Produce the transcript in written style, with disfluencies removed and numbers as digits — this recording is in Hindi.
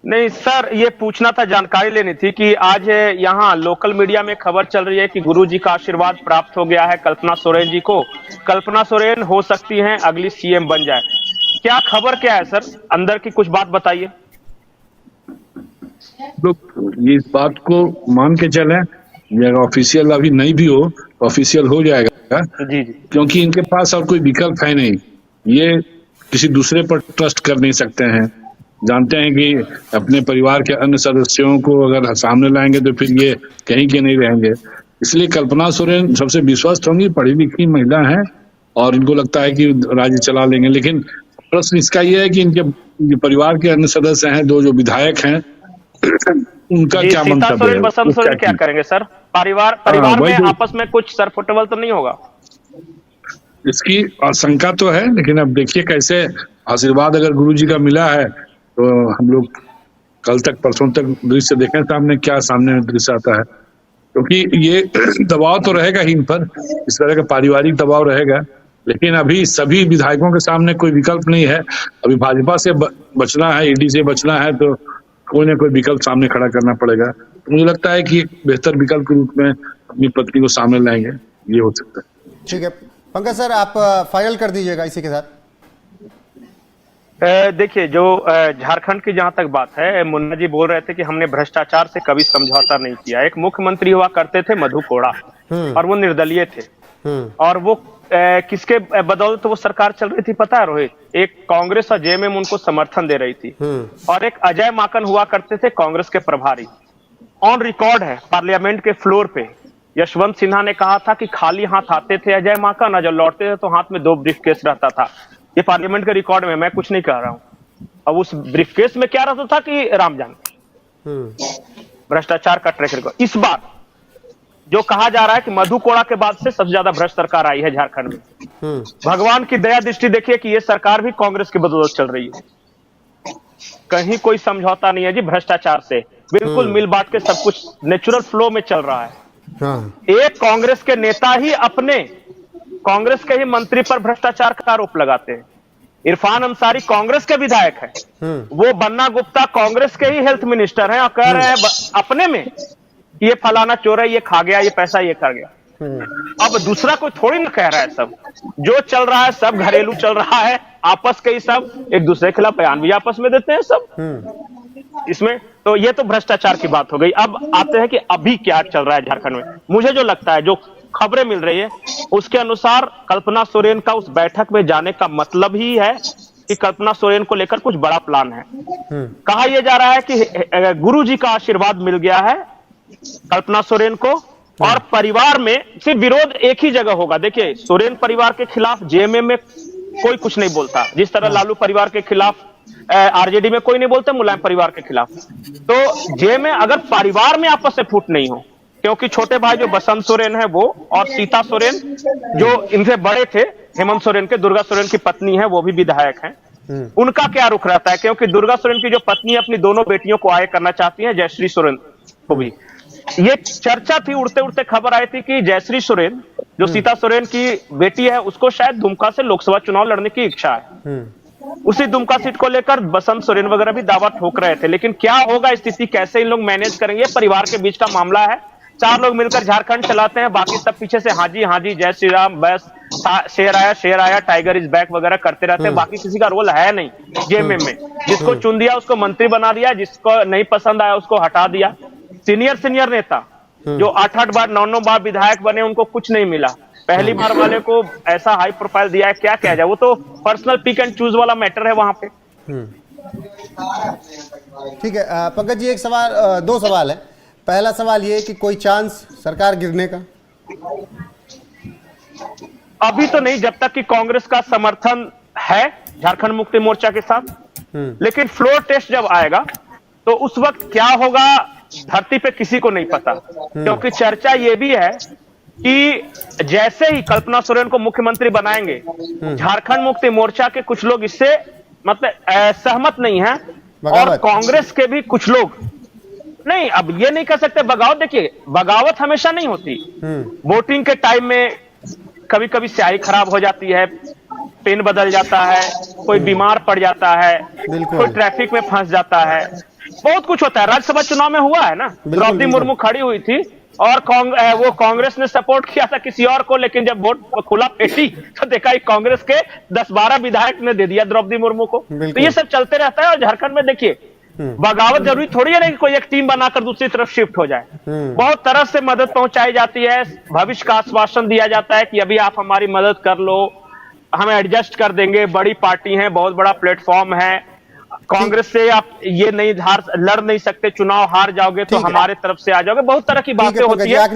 नहीं सर, ये पूछना था, जानकारी लेनी थी कि आज यहाँ लोकल मीडिया में खबर चल रही है कि गुरुजी का आशीर्वाद प्राप्त हो गया है कल्पना सोरेन जी को। कल्पना सोरेन हो सकती हैं अगली सीएम बन जाए। क्या खबर क्या है सर, अंदर की कुछ बात बताइए। तो ये इस बात को मान के चलें, अगर ऑफिशियल अभी नहीं भी हो तो ऑफिशियल हो जाएगा, जी जी। क्योंकि इनके पास और कोई विकल्प है नहीं। ये किसी दूसरे पर ट्रस्ट कर नहीं सकते हैं। जानते हैं कि अपने परिवार के अन्य सदस्यों को अगर सामने लाएंगे तो फिर ये कहीं के नहीं रहेंगे। इसलिए कल्पना सोरेन सबसे विश्वस्त होंगी, पढ़ी लिखी महिला हैं और इनको लगता है कि राज्य चला लेंगे। लेकिन प्रश्न इसका ये है कि इनके परिवार के अन्य सदस्य हैं, दो जो विधायक हैं, उनका क्या सीता मंतव्य सोरेन, है, बसंत सोरेन क्या करेंगे सर? परिवार में आपस में कुछ सरफुटबल तो नहीं होगा? इसकी आशंका तो है, लेकिन अब देखिए कैसे आशीर्वाद अगर गुरुजी का मिला है तो हम लोग कल तक परसों तक दृश्य देखें सामने क्या सामने दृश्य आता है, क्योंकि ये दबाव तो रहेगा ही इन पर, इस तरह का पारिवारिक दबाव रहेगा। लेकिन अभी सभी विधायकों के सामने कोई विकल्प नहीं है। अभी भाजपा से बचना है, ईडी से बचना है, तो कोई ना कोई विकल्प सामने खड़ा करना पड़ेगा। तो मुझे लगता है कि बेहतर विकल्प के रूप में अपनी पत्नी को सामने लाएंगे, ये हो सकता है। ठीक है पंकज सर, आप फाइनल कर दीजिएगा इसी के साथ। देखिए, जो झारखंड की जहां तक बात है, मुन्ना जी बोल रहे थे कि हमने भ्रष्टाचार से कभी समझौता नहीं किया। एक मुख्यमंत्री हुआ करते थे मधु कोड़ा, और वो निर्दलीय थे, और वो किसके बदौलत वो सरकार चल रही थी पता है रोहित? एक कांग्रेस और जेएमएम उनको समर्थन दे रही थी, और एक अजय माकन हुआ करते थे कांग्रेस के प्रभारी। ऑन रिकॉर्ड है, पार्लियामेंट के फ्लोर पे यशवंत सिन्हा ने कहा था कि खाली हाथ आते थे अजय माकन, और जब लौटते थे तो हाथ में 2 ब्रीफकेस रहता था। ये पार्लियामेंट के रिकॉर्ड में, मैं कुछ नहीं कह रहा हूं। अब उस ब्रीफकेस में क्या रहता था कि राम जाने। भ्रष्टाचार का ट्रैक रिकॉर्ड। इस बार जो कहा जा रहा है कि मधु कोड़ा के बाद से सबसे ज्यादा भ्रष्ट सरकार आई है झारखंड में। भगवान की दया दृष्टि देखिए कि ये सरकार भी कांग्रेस की बदौलत चल रही है। कहीं कोई समझौता नहीं है जी भ्रष्टाचार से, बिल्कुल मिल बांट के सब कुछ नेचुरल फ्लो में चल रहा है। एक कांग्रेस के नेता ही अपने कांग्रेस के ही मंत्री पर भ्रष्टाचार का आरोप लगाते हैं। इरफान अंसारी कांग्रेस के विधायक है, वो बन्ना गुप्ता कांग्रेस के ही हेल्थ मिनिस्टर हैं, और कह रहे हैं अपने में ये फलाना चोर है, ये खा गया, ये पैसा ये कर गया। अब दूसरा कोई थोड़ी ना कह रहा है। सब जो चल रहा है सब घरेलू चल रहा है, आपस के ही सब एक दूसरे के खिलाफ बयान भी आपस में देते हैं सब इसमें। तो ये तो भ्रष्टाचार की बात हो गई। अब आते हैं कि अभी क्या चल रहा है झारखंड में। मुझे जो लगता है, जो खबरें मिल रही है उसके अनुसार, कल्पना सोरेन का उस बैठक में जाने का मतलब ही है कि कल्पना सोरेन को लेकर कुछ बड़ा प्लान है। कहा यह जा रहा है कि गुरुजी का आशीर्वाद मिल गया है कल्पना सोरेन को, और परिवार में सिर्फ विरोध एक ही जगह होगा। देखिए, सोरेन परिवार के खिलाफ जेएमएम में कोई कुछ नहीं बोलता, जिस तरह लालू परिवार के खिलाफ आरजेडी में कोई नहीं बोलते, मुलायम परिवार के खिलाफ। तो जेएमएम अगर परिवार में आपस में फूट नहीं हो, क्योंकि छोटे भाई जो बसंत सोरेन है वो, और सीता सोरेन जो इनसे बड़े थे हेमंत सोरेन के, दुर्गा सोरेन की पत्नी है, वो भी विधायक हैं, उनका क्या रुख रहता है? क्योंकि दुर्गा सोरेन की जो पत्नी है अपनी दोनों बेटियों को आगे करना चाहती है, जयश्री सोरेन को भी। ये चर्चा थी, उड़ते उड़ते खबर आई थी कि जयश्री सोरेन जो सीता सोरेन की बेटी है, उसको शायद दुमका से लोकसभा चुनाव लड़ने की इच्छा है। उसी दुमका सीट को लेकर बसंत सोरेन वगैरह भी दावा ठोक रहे थे। लेकिन क्या होगा स्थिति, कैसे इन लोग मैनेज करेंगे, परिवार के बीच का मामला है। 4 लोग मिलकर झारखंड चलाते हैं, बाकी सब पीछे से हाजी हाजी, जय श्री राम, बस शेर आया टाइगर इज बैक वगैरह करते रहते हैं। बाकी किसी का रोल है नहीं जेएमएम में। जिसको चुन दिया उसको मंत्री बना दिया, जिसको नहीं पसंद आया उसको हटा दिया। सीनियर नेता जो 8-8 बार 9-9 बार विधायक बने, उनको कुछ नहीं मिला। पहली बार वाले को ऐसा हाई प्रोफाइल दिया है, क्या कहा जाए, वो तो पर्सनल पिक एंड चूज वाला मैटर है वहां पे। ठीक है पंकज जी, एक सवाल, 2 सवाल है। पहला सवाल ये कि कोई चांस सरकार गिरने का? अभी तो नहीं, जब तक कि कांग्रेस का समर्थन है झारखंड मुक्ति मोर्चा के साथ। लेकिन फ्लोर टेस्ट जब आएगा तो उस वक्त क्या होगा धरती पे किसी को नहीं पता। क्योंकि चर्चा ये भी है कि जैसे ही कल्पना सोरेन को मुख्यमंत्री बनाएंगे, झारखंड मुक्ति मोर्चा के कुछ लोग इससे मतलब सहमत नहीं है, और कांग्रेस के भी कुछ लोग नहीं। अब ये नहीं कर सकते बगावत। देखिए, बगावत हमेशा नहीं होती। वोटिंग के टाइम में कभी कभी स्याही खराब हो जाती है, पेन बदल जाता है, कोई बीमार पड़ जाता है, कोई ट्रैफिक में फंस जाता है, बहुत कुछ होता है। राज्यसभा चुनाव में हुआ है ना, द्रौपदी मुर्मू खड़ी हुई थी और वो कांग्रेस ने सपोर्ट किया था किसी और को, लेकिन जब वोट खुला पेटी तो देखा कांग्रेस के 10-12 विधायक ने दे दिया द्रौपदी मुर्मू को। तो ये सब चलते रहता है। और झारखंड में देखिए बगावत जरूरी थोड़ी है ना कि कोई एक टीम बनाकर दूसरी तरफ शिफ्ट हो जाए। बहुत तरह से मदद पहुंचाई जाती है, भविष्य का आश्वासन दिया जाता है कि अभी आप हमारी मदद कर लो, हम एडजस्ट कर देंगे, बड़ी पार्टी है, बहुत बड़ा प्लेटफॉर्म है, कांग्रेस से आप ये नहीं लड़ नहीं सकते, चुनाव हार जाओगे तो हमारे तरफ से आ जाओगे, बहुत तरह की बातें होती है।